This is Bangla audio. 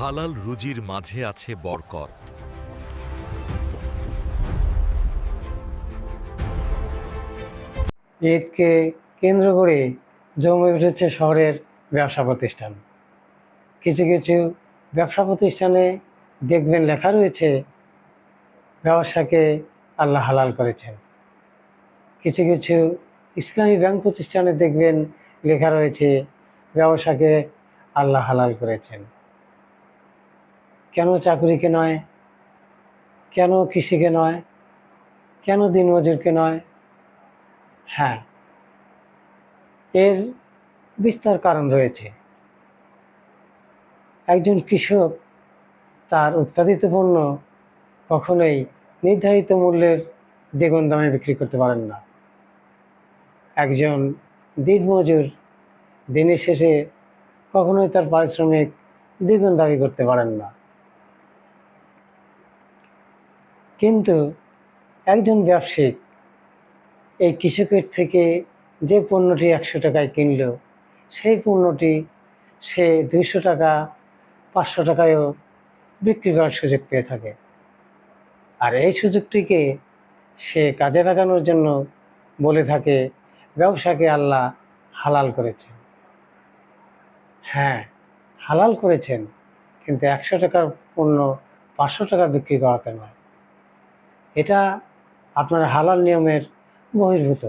হালাল রুজির মাঝে আছে বরকত। ঈদকে কেন্দ্র করে জমে উঠেছে শহরের ব্যবসা প্রতিষ্ঠান। কিছু কিছু ব্যবসা প্রতিষ্ঠানে দেখবেন লেখা রয়েছে ব্যবসাকে আল্লাহ হালাল করেছেন। কিছু কিছু ইসলামী ব্যাংক প্রতিষ্ঠানে দেখবেন লেখা রয়েছে ব্যবসাকে আল্লাহ হালাল করেছেন। কেন চাকরিকে নয়? কেন কৃষিকে নয়? কেন দিনমজুরকে নয়? হ্যাঁ, এর বিস্তর কারণ রয়েছে। একজন কৃষক তার উৎপাদিত পণ্য কখনোই নির্ধারিত মূল্যের দ্বিগুণ দামে বিক্রি করতে পারেন না। একজন দিনমজুর দিনের শেষে কখনোই তার পারিশ্রমিক দ্বিগুণ দাবি করতে পারেন না। কিন্তু একজন ব্যবসায়িক এই কৃষকের থেকে যে পণ্যটি 100 টাকায় কিনল, সেই পণ্যটি সে 200 টাকা 500 টাকায়ও বিক্রি করার সুযোগ পেয়ে থাকে। আর এই সুযোগটিকে সে কাজে লাগানোর জন্য বলে থাকে ব্যবসাকে আল্লাহ হালাল করেছেন। হ্যাঁ, হালাল করেছেন, কিন্তু 100 টাকার পণ্য 500 টাকা বিক্রি করাতে নয়। এটা আপনার হালাল নিয়মের বহির্ভূত।